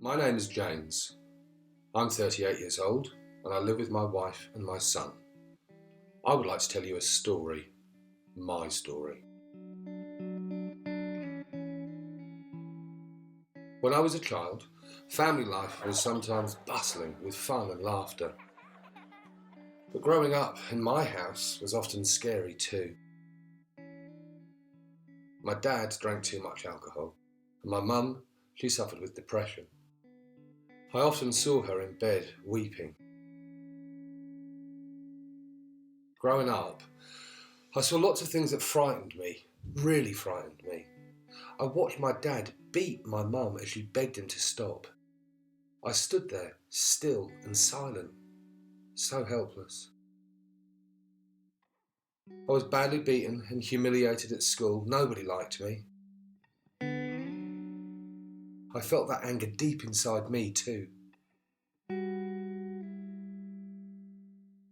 My name is James. I'm 38 years old and I live with my wife and my son. I would like to tell you a story, my story. When I was a child, family life was sometimes bustling with fun and laughter. But growing up in my house was often scary too. My dad drank too much alcohol, and my mum, she suffered with depression. I often saw her in bed weeping. Growing up, I saw lots of things that frightened me, really frightened me. I watched my dad beat my mum as she begged him to stop. I stood there, still and silent, so helpless. I was badly beaten and humiliated at school. Nobody liked me. I felt that anger deep inside me too.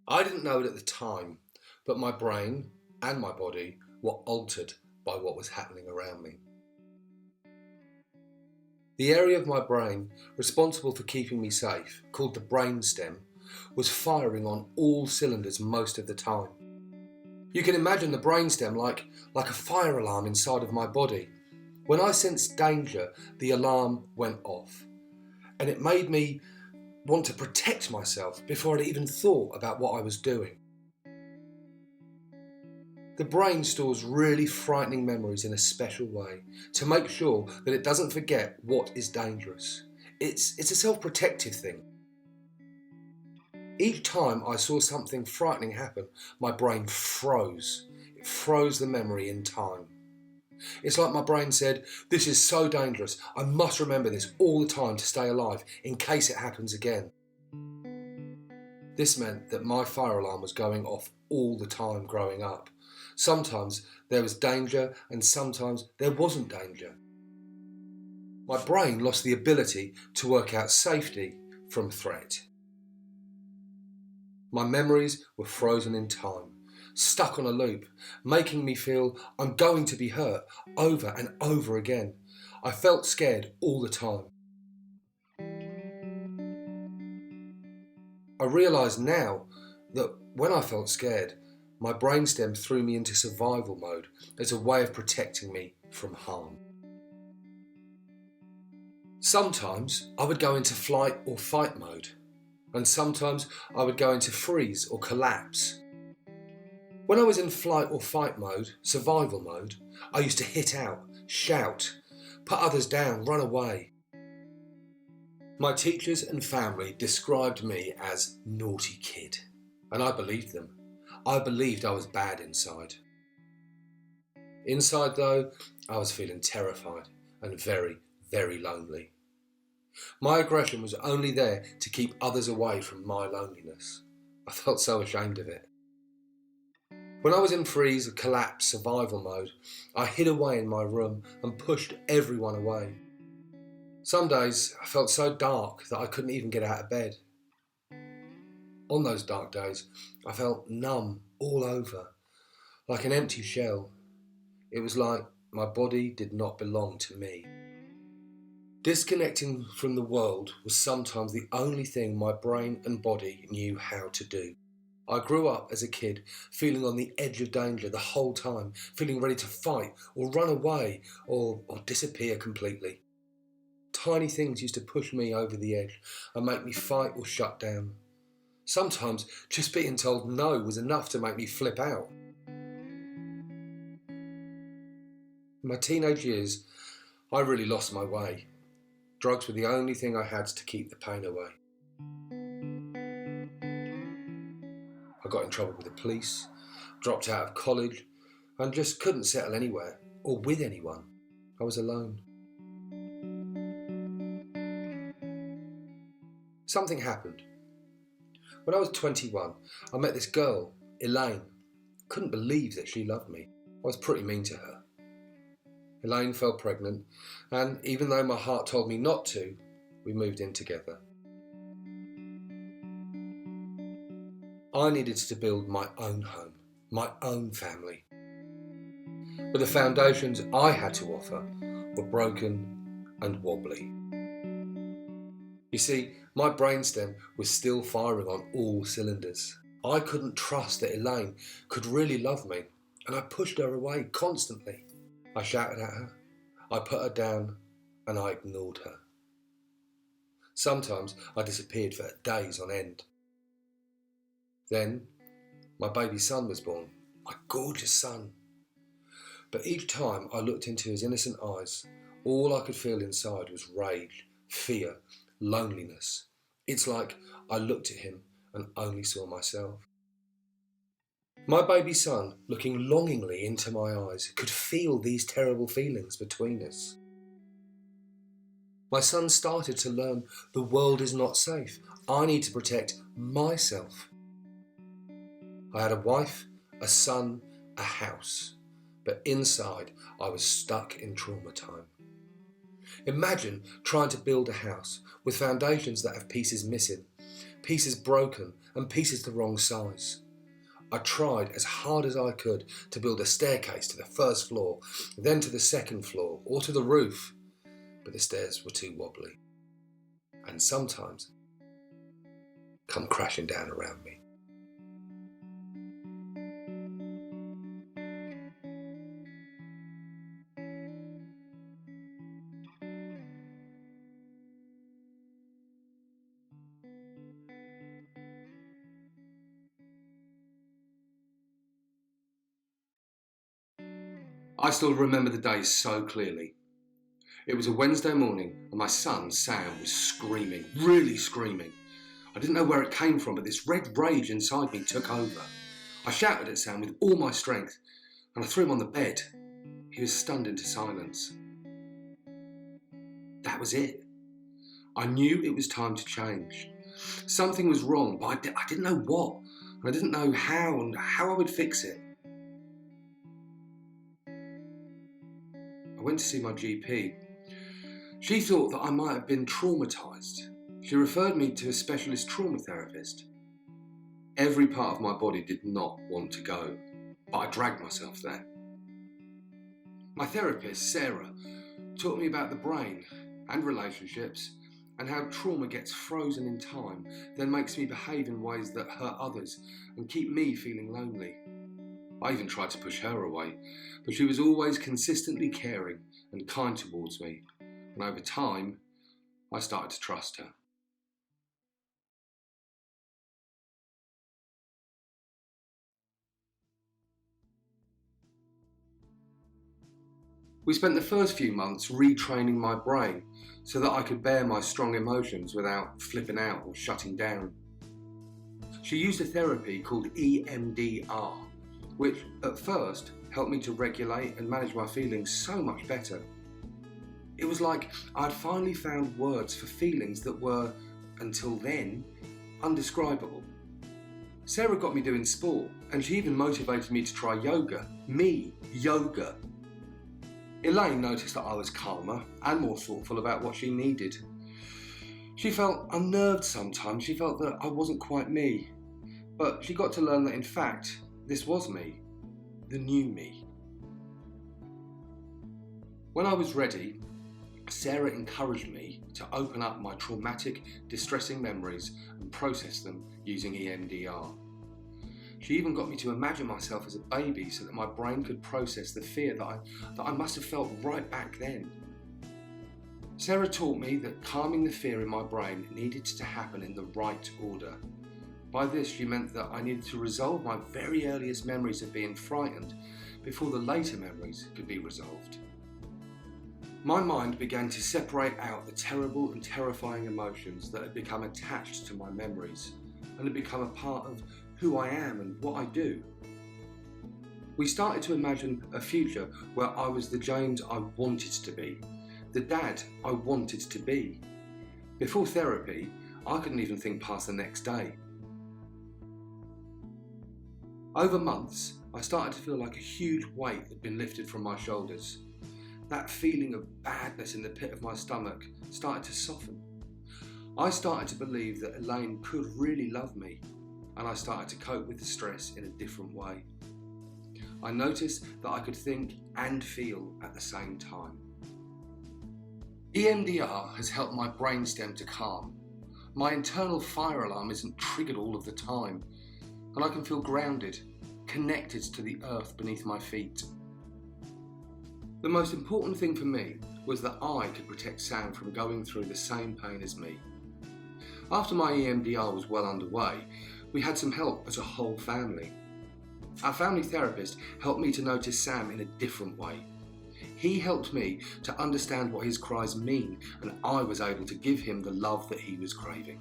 I didn't know it at the time, but my brain and my body were altered by what was happening around me. The area of my brain responsible for keeping me safe, called the brainstem, was firing on all cylinders most of the time. You can imagine the brainstem like a fire alarm inside of my body. When I sensed danger, the alarm went off, and it made me want to protect myself before I'd even thought about what I was doing. The brain stores really frightening memories in a special way to make sure that it doesn't forget what is dangerous. It's a self-protective thing. Each time I saw something frightening happen, my brain froze. It froze the memory in time. It's like my brain said, "This is so dangerous, I must remember this all the time to stay alive in case it happens again." This meant that my fire alarm was going off all the time growing up. Sometimes there was danger and sometimes there wasn't danger. My brain lost the ability to work out safety from threat. My memories were frozen in time, stuck on a loop, making me feel I'm going to be hurt over and over again. I felt scared all the time. I realise now that when I felt scared, my brainstem threw me into survival mode as a way of protecting me from harm. Sometimes I would go into flight or fight mode, and sometimes I would go into freeze or collapse. When I was in flight or fight mode, survival mode, I used to hit out, shout, put others down, run away. My teachers and family described me as naughty kid, and I believed them. I believed I was bad inside. Inside though, I was feeling terrified and very, very lonely. My aggression was only there to keep others away from my loneliness. I felt so ashamed of it. When I was in freeze or collapse survival mode, I hid away in my room and pushed everyone away. Some days I felt so dark that I couldn't even get out of bed. On those dark days, I felt numb all over, like an empty shell. It was like my body did not belong to me. Disconnecting from the world was sometimes the only thing my brain and body knew how to do. I grew up as a kid feeling on the edge of danger the whole time, feeling ready to fight or run away or disappear completely. Tiny things used to push me over the edge and make me fight or shut down. Sometimes just being told no was enough to make me flip out. In my teenage years, I really lost my way. Drugs were the only thing I had to keep the pain away. I got in trouble with the police, dropped out of college, and just couldn't settle anywhere or with anyone. I was alone. Something happened. When I was 21, I met this girl, Elaine. Couldn't believe that she loved me. I was pretty mean to her. Elaine fell pregnant, and even though my heart told me not to, we moved in together. I needed to build my own home, my own family. But the foundations I had to offer were broken and wobbly. You see, my brainstem was still firing on all cylinders. I couldn't trust that Elaine could really love me, and I pushed her away constantly. I shouted at her, I put her down, and I ignored her. Sometimes I disappeared for days on end. Then my baby son was born, my gorgeous son. But each time I looked into his innocent eyes, all I could feel inside was rage, fear, loneliness. It's like I looked at him and only saw myself. My baby son, looking longingly into my eyes, could feel these terrible feelings between us. My son started to learn the world is not safe. I need to protect myself. I had a wife, a son, a house, but inside I was stuck in trauma time. Imagine trying to build a house with foundations that have pieces missing, pieces broken, and pieces the wrong size. I tried as hard as I could to build a staircase to the first floor, then to the second floor, or to the roof, but the stairs were too wobbly, and sometimes come crashing down around me. I still remember the day so clearly. It was a Wednesday morning and my son, Sam, was screaming, really screaming. I didn't know where it came from, but this red rage inside me took over. I shouted at Sam with all my strength and I threw him on the bed. He was stunned into silence. That was it. I knew it was time to change. Something was wrong, but I didn't know what. And I didn't know how and how I would fix it. I went to see my GP. She thought that I might have been traumatised. She referred me to a specialist trauma therapist. Every part of my body did not want to go, but I dragged myself there. My therapist, Sarah, taught me about the brain and relationships and how trauma gets frozen in time, then makes me behave in ways that hurt others and keep me feeling lonely. I even tried to push her away, but she was always consistently caring and kind towards me, and over time, I started to trust her. We spent the first few months retraining my brain so that I could bear my strong emotions without flipping out or shutting down. She used a therapy called EMDR, which at first helped me to regulate and manage my feelings so much better. It was like I'd finally found words for feelings that were, until then, undescribable. Sarah got me doing sport, and she even motivated me to try yoga. Me, yoga. Elaine noticed that I was calmer and more thoughtful about what she needed. She felt unnerved sometimes. She felt that I wasn't quite me. But she got to learn that in fact, this was me, the new me. When I was ready, Sarah encouraged me to open up my traumatic, distressing memories and process them using EMDR. She even got me to imagine myself as a baby so that my brain could process the fear that I must have felt right back then. Sarah taught me that calming the fear in my brain needed to happen in the right order. By this, she meant that I needed to resolve my very earliest memories of being frightened before the later memories could be resolved. My mind began to separate out the terrible and terrifying emotions that had become attached to my memories and had become a part of who I am and what I do. We started to imagine a future where I was the James I wanted to be, the dad I wanted to be. Before therapy, I couldn't even think past the next day. Over months, I started to feel like a huge weight had been lifted from my shoulders. That feeling of badness in the pit of my stomach started to soften. I started to believe that Elaine could really love me, and I started to cope with the stress in a different way. I noticed that I could think and feel at the same time. EMDR has helped my brainstem to calm, My internal fire alarm isn't triggered all of the time, and I can feel grounded, connected to the earth beneath my feet. The most important thing for me was that I could protect Sam from going through the same pain as me. After my EMDR was well underway, we had some help as a whole family. Our family therapist helped me to notice Sam in a different way. He helped me to understand what his cries mean, and I was able to give him the love that he was craving.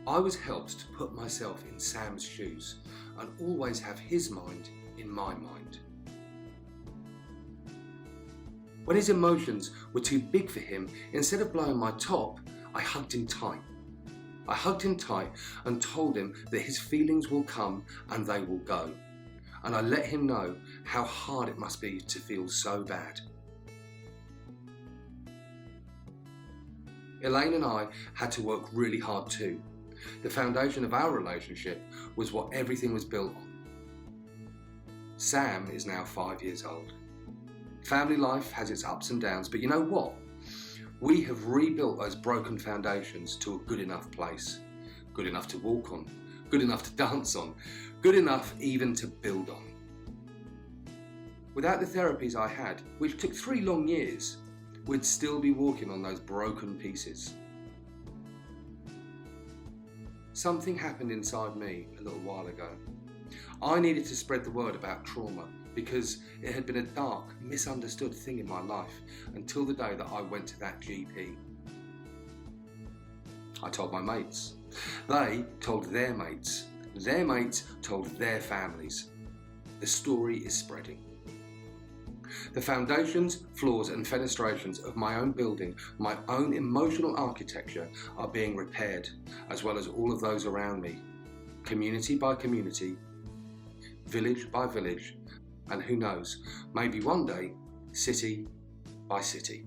I was helped to put myself in Sam's shoes and always have his mind in my mind. When his emotions were too big for him, instead of blowing my top, I hugged him tight. I hugged him tight and told him that his feelings will come and they will go. And I let him know how hard it must be to feel so bad. Elaine and I had to work really hard too. The foundation of our relationship was what everything was built on. Sam is now 5 years old. Family life has its ups and downs, but you know what? We have rebuilt those broken foundations to a good enough place. Good enough to walk on, good enough to dance on, good enough even to build on. Without the therapies I had, which took 3 long years, we'd still be walking on those broken pieces. Something happened inside me a little while ago. I needed to spread the word about trauma because it had been a dark, misunderstood thing in my life until the day that I went to that GP. I told my mates. They told their mates. Their mates told their families. The story is spreading. The foundations, floors and fenestrations of my own building, my own emotional architecture are being repaired, as well as all of those around me, community by community, village by village, and who knows, maybe one day, city by city.